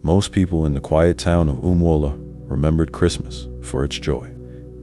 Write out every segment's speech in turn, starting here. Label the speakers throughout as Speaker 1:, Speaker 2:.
Speaker 1: Most people in the quiet town of Umwola remembered Christmas for its joy,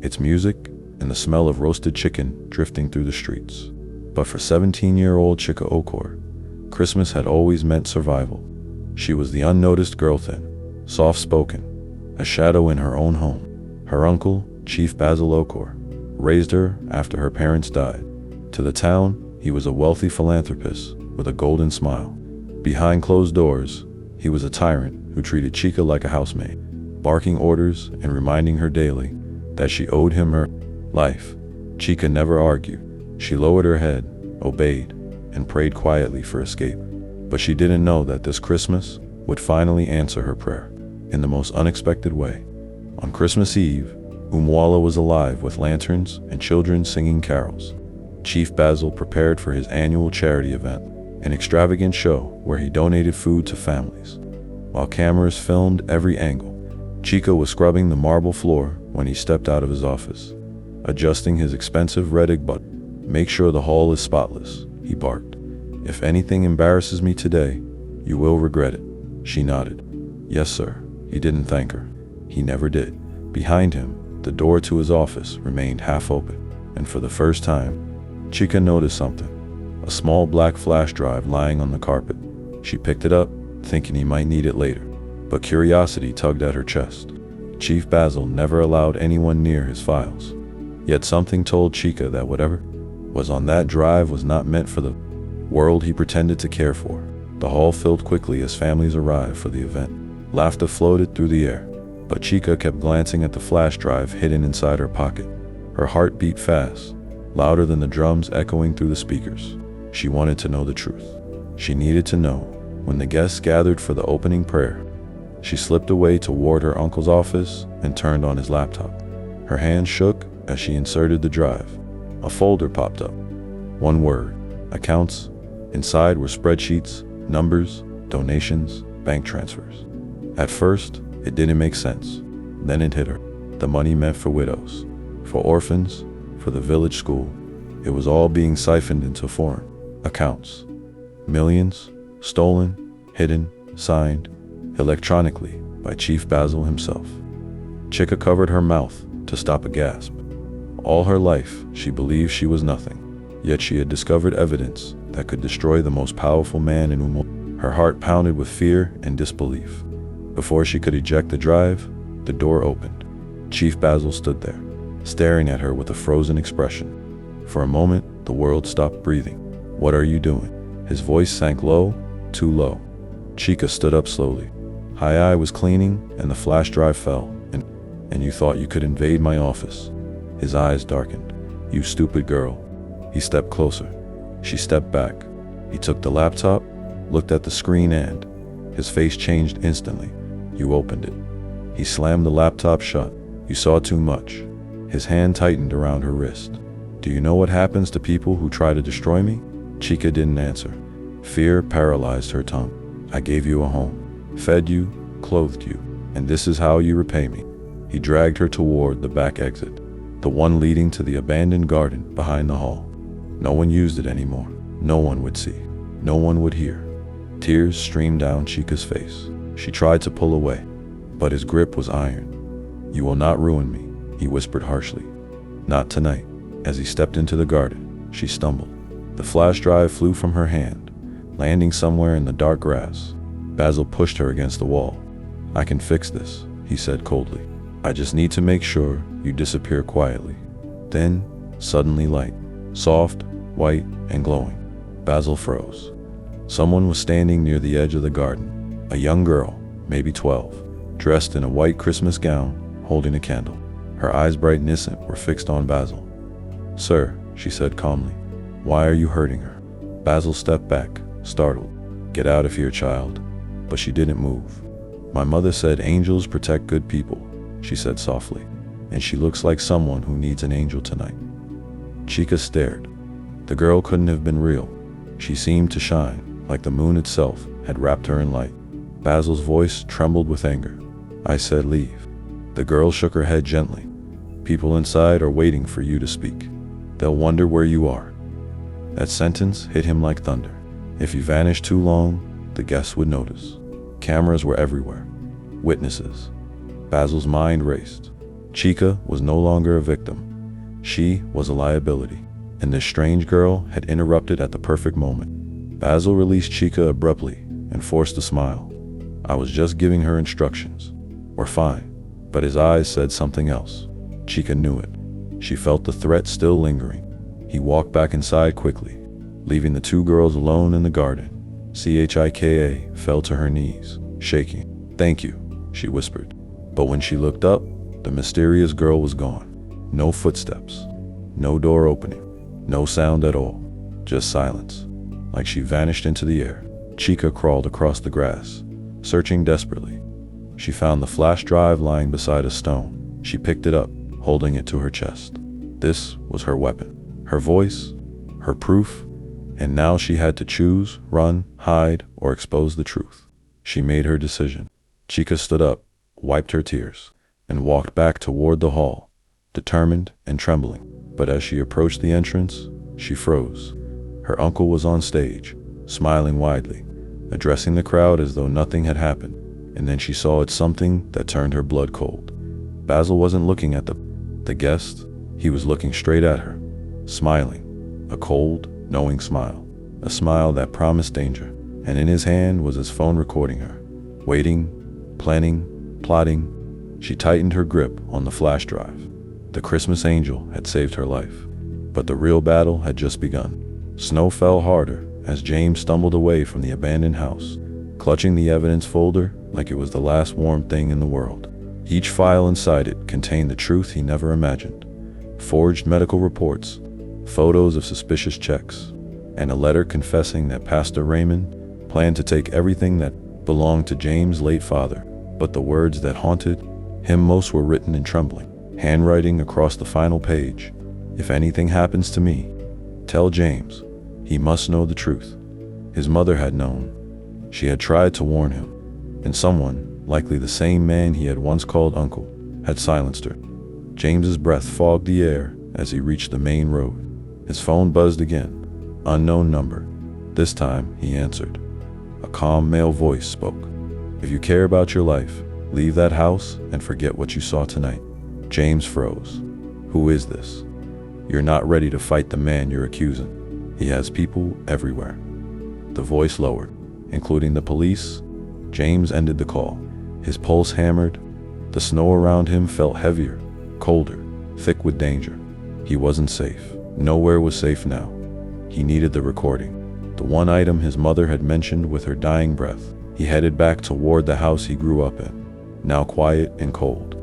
Speaker 1: its music, and the smell of roasted chicken drifting through the streets. But for 17-year-old Chika Okor, Christmas had always meant survival. She was the unnoticed girl thin, soft-spoken, a shadow in her own home. Her uncle, Chief Basil Okor, raised her after her parents died. To the town, he was a wealthy philanthropist with a golden smile. Behind closed doors, he was a tyrant who treated Chika like a housemaid, barking orders and reminding her daily that she owed him her life. Chika never argued. She lowered her head, obeyed, and prayed quietly for escape. But she didn't know that this Christmas would finally answer her prayer in the most unexpected way. On Christmas Eve, Umwala was alive with lanterns and children singing carols. Chief Basil prepared for his annual charity event, an extravagant show where he donated food to families. While cameras filmed every angle, Chika was scrubbing the marble floor when he stepped out of his office, adjusting his expensive red egg button. "Make sure the hall is spotless," he barked. "If anything embarrasses me today, you will regret it." She nodded. "Yes, sir." He didn't thank her. He never did. Behind him, the door to his office remained half open, and for the first time, Chika noticed something. A small black flash drive lying on the carpet. She picked it up, thinking he might need it later, but curiosity tugged at her chest. Chief Basil never allowed anyone near his files. Yet something told Chika that whatever was on that drive was not meant for the world he pretended to care for. The hall filled quickly as families arrived for the event. Laughter floated through the air, but Chika kept glancing at the flash drive hidden inside her pocket. Her heart beat fast, louder than the drums echoing through the speakers. She wanted to know the truth. She needed to know. When the guests gathered for the opening prayer, she slipped away toward her uncle's office and turned on his laptop. Her hand shook as she inserted the drive. A folder popped up. One word: accounts. Inside were spreadsheets, numbers, donations, bank transfers. At first, it didn't make sense. Then it hit her. The money meant for widows, for orphans, for the village school. It was all being siphoned into foreign accounts. Millions, stolen, hidden, signed, electronically by Chief Basil himself. Chika covered her mouth to stop a gasp. All her life, she believed she was nothing. Yet she had discovered evidence that could destroy the most powerful man in Umwola. Her heart pounded with fear and disbelief. Before she could eject the drive, the door opened. Chief Basil stood there, staring at her with a frozen expression. For a moment, the world stopped breathing. "What are you doing?" His voice sank low, too low. Chika stood up slowly. Her eye was cleaning, and the flash drive fell. And you thought you could invade my office?" His eyes darkened. "You stupid girl." He stepped closer. She stepped back. He took the laptop, looked at the screen, and his face changed instantly. "You opened it." He slammed the laptop shut. "You saw too much." His hand tightened around her wrist. "Do you know what happens to people who try to destroy me?" Chika didn't answer. Fear paralyzed her tongue. "I gave you a home, fed you, clothed you, and this is how you repay me." He dragged her toward the back exit, the one leading to the abandoned garden behind the hall. No one used it anymore. No one would see. No one would hear. Tears streamed down Chika's face. She tried to pull away, but his grip was iron. "You will not ruin me," he whispered harshly. "Not tonight." As he stepped into the garden, she stumbled. The flash drive flew from her hand, landing somewhere in the dark grass. Basil pushed her against the wall. "I can fix this," he said coldly. "I just need to make sure you disappear quietly." Then, suddenly light, soft, white, and glowing. Basil froze. Someone was standing near the edge of the garden. A young girl, maybe 12, dressed in a white Christmas gown, holding a candle. Her eyes bright and innocent were fixed on Basil. "Sir," she said calmly, "why are you hurting her?" Basil stepped back, startled. "Get out of here, child." But she didn't move. "My mother said angels protect good people," she said softly, "and she looks like someone who needs an angel tonight." Chika stared. The girl couldn't have been real. She seemed to shine, like the moon itself had wrapped her in light. Basil's voice trembled with anger. "I said leave." The girl shook her head gently. "People inside are waiting for you to speak. They'll wonder where you are." That sentence hit him like thunder. If he vanished too long, the guests would notice. Cameras were everywhere. witnesses. Basil's mind raced. Chica was no longer a victim. She was a liability. And this strange girl had interrupted at the perfect moment. Basil released Chica abruptly and forced a smile. I was just giving her instructions. We're fine. But his eyes said something else. Chica knew it. She felt the threat still lingering. He walked back inside quickly, leaving the two girls alone in the garden. Chica fell to her knees, shaking. Thank you, she whispered. But when she looked up, the mysterious girl was gone. No footsteps, no door opening, no sound at all, just silence. Like she vanished into the air. Chica crawled across the grass, searching desperately. She found the flash drive lying beside a stone. She picked it up, holding it to her chest. This was her weapon, her voice, her proof, and now she had to choose, run, hide, or expose the truth. She made her decision. Chica stood up, wiped her tears, and walked back toward the hall, determined and trembling. But as she approached the entrance, she froze. Her uncle was on stage, smiling widely, addressing the crowd as though nothing had happened. And then she saw something that turned her blood cold. Basil wasn't looking at the guest. He was looking straight at her, smiling, a cold, knowing smile, a smile that promised danger. And in his hand was his phone recording her, waiting, planning, plotting. She tightened her grip on the flash drive. The Christmas angel had saved her life, but the real battle had just begun. Snow fell harder as James stumbled away from the abandoned house, clutching the evidence folder like it was the last warm thing in the world. Each file inside it contained the truth he never imagined. Forged medical reports, photos of suspicious checks, and a letter confessing that Pastor Raymond planned to take everything that belonged to James' late father. But the words that haunted him most were written in trembling handwriting across the final page. If anything happens to me, tell James. He must know the truth. His mother had known. She had tried to warn him, and someone, likely the same man he had once called uncle, had silenced her. James's breath fogged the air as he reached the main road. His phone buzzed again. Unknown number. This time, he answered. A calm male voice spoke. If you care about your life, leave that house and forget what you saw tonight. James froze. Who is this? You're not ready to fight the man you're accusing. He has people everywhere. The voice lowered, including the police. James ended the call. His pulse hammered. The snow around him felt heavier, colder, thick with danger. He wasn't safe. Nowhere was safe now. He needed the recording, the one item his mother had mentioned with her dying breath. He headed back toward the house he grew up in, now quiet and cold.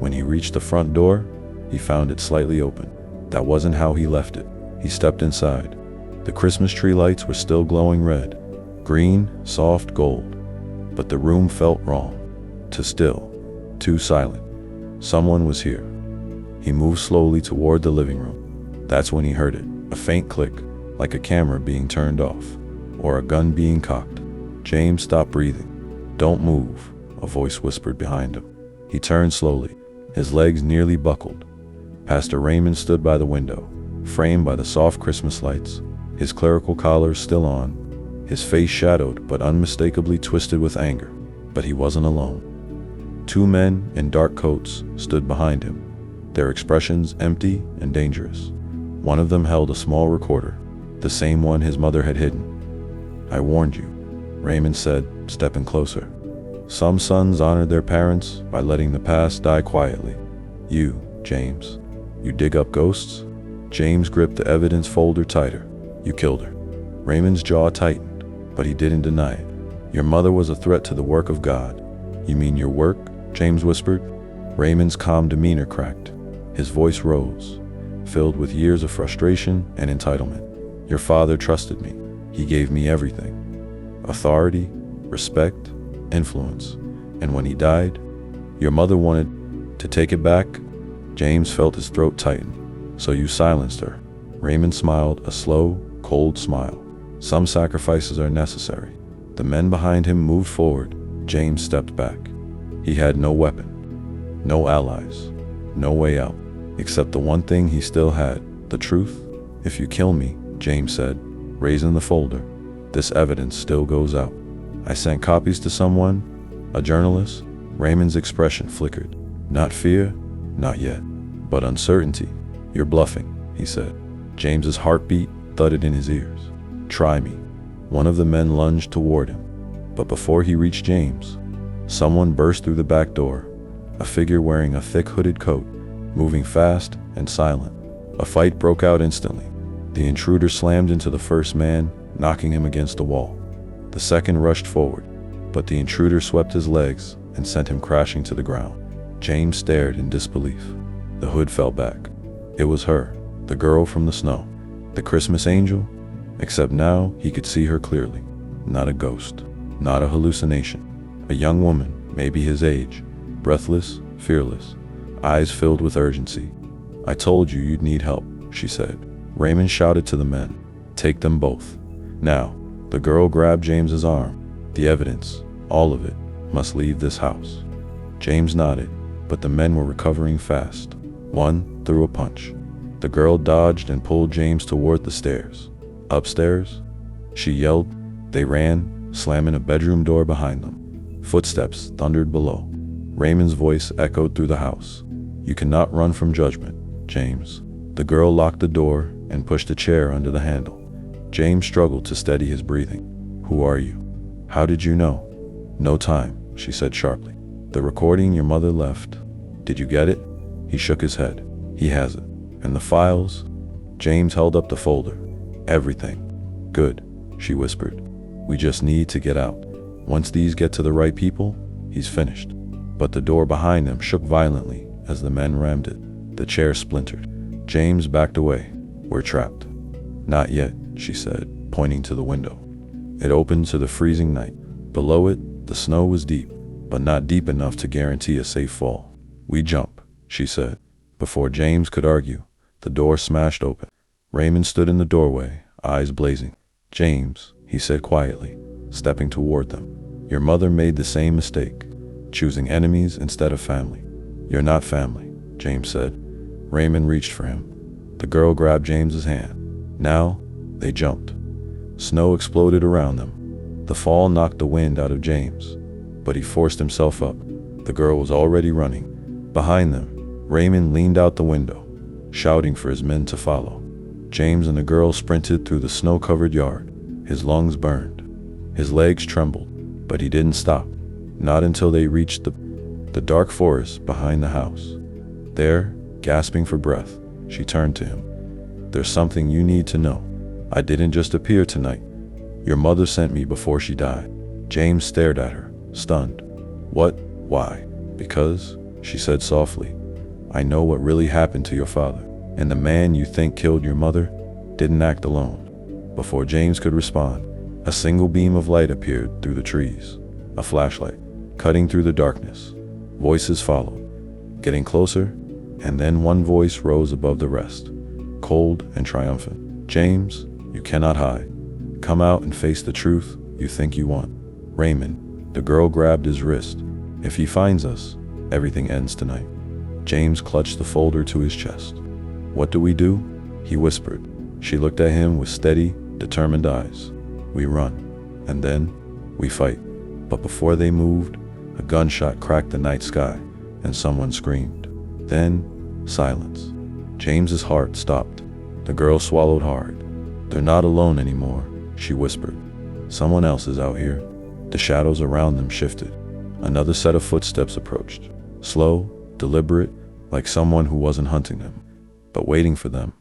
Speaker 1: When he reached the front door, he found it slightly open. That wasn't how he left it. He stepped inside. The Christmas tree lights were still glowing red, green, soft gold. But the room felt wrong, too still, too silent. Someone was here. He moved slowly toward the living room. That's when he heard it, a faint click, like a camera being turned off, or a gun being cocked. James stopped breathing. Don't move, a voice whispered behind him. He turned slowly, his legs nearly buckled. Pastor Raymond stood by the window, framed by the soft Christmas lights, his clerical collar still on, his face shadowed but unmistakably twisted with anger. But he wasn't alone. Two men in dark coats stood behind him, their expressions empty and dangerous. One of them held a small recorder, the same one his mother had hidden. I warned you, Raymond said, stepping closer. Some sons honored their parents by letting the past die quietly. You, James, you dig up ghosts? James gripped the evidence folder tighter. You killed her. Raymond's jaw tightened, but he didn't deny it. Your mother was a threat to the work of God. You mean your work? James whispered. Raymond's calm demeanor cracked. His voice rose, filled with years of frustration and entitlement. Your father trusted me. He gave me everything. Authority, respect, influence. And when he died, your mother wanted to take it back? James felt his throat tighten. So you silenced her. Raymond smiled, a slow, cold smile. Some sacrifices are necessary. The men behind him moved forward. James stepped back. He had no weapon, no allies, no way out, except the one thing he still had, the truth. If you kill me, James said, raising the folder, this evidence still goes out. I sent copies to someone, a journalist, Raymond's expression flickered. Not fear, not yet, but uncertainty. You're bluffing, he said. James's heartbeat thudded in his ears. Try me. One of the men lunged toward him, but before he reached James, someone burst through the back door, a figure wearing a thick hooded coat, moving fast and silent. A fight broke out instantly. The intruder slammed into the first man, knocking him against the wall. The second rushed forward, but the intruder swept his legs and sent him crashing to the ground. James stared in disbelief. The hood fell back. It was her, the girl from the snow, the Christmas angel, except now he could see her clearly. Not a ghost, not a hallucination. A young woman, maybe his age, breathless, fearless, eyes filled with urgency. I told you you'd need help, she said. Raymond shouted to the men, take them both. Now, the girl grabbed James's arm. The evidence, all of it, must leave this house. James nodded, but the men were recovering fast. One threw a punch. The girl dodged and pulled James toward the stairs. Upstairs, she yelled. They ran, slamming a bedroom door behind them. Footsteps thundered below. Raymond's voice echoed through the house. You cannot run from judgment, James. The girl locked the door and pushed a chair under the handle. James struggled to steady his breathing. Who are you? How did you know? No time, she said sharply. The recording your mother left. Did you get it? He shook his head. He has it. And the files? James held up the folder. Everything. Good, she whispered. We just need to get out. Once these get to the right people, he's finished. But the door behind them shook violently as the men rammed it. The chair splintered. James backed away. We're trapped. Not yet, she said, pointing to the window. It opened to the freezing night. Below it, the snow was deep, but not deep enough to guarantee a safe fall. We jump, she said. Before James could argue, the door smashed open. Raymond stood in the doorway, eyes blazing. James, he said quietly, stepping toward them. Your mother made the same mistake, choosing enemies instead of family. You're not family, James said. Raymond reached for him. The girl grabbed James's hand. Now, they jumped. Snow exploded around them. The fall knocked the wind out of James, but he forced himself up. The girl was already running. Behind them, Raymond leaned out the window, shouting for his men to follow. James and the girl sprinted through the snow-covered yard. His lungs burned. His legs trembled, but he didn't stop. Not until they reached the dark forest behind the house. There, gasping for breath, she turned to him. There's something you need to know. I didn't just appear tonight. Your mother sent me before she died. James stared at her, stunned. What? Why? Because, she said softly, I know what really happened to your father, and the man you think killed your mother didn't act alone. Before James could respond, a single beam of light appeared through the trees, a flashlight, cutting through the darkness. Voices followed, getting closer, and then one voice rose above the rest, cold and triumphant. James, you cannot hide. Come out and face the truth you think you want. Raymond, the girl grabbed his wrist. If he finds us, everything ends tonight. James clutched the folder to his chest. What do we do? He whispered. She looked at him with steady, determined eyes. We run, and then we fight. But before they moved, a gunshot cracked the night sky, and someone screamed. Then, silence. James's heart stopped. The girl swallowed hard. They're not alone anymore, she whispered. Someone else is out here. The shadows around them shifted. Another set of footsteps approached. Slow, deliberate, like someone who wasn't hunting them, but waiting for them.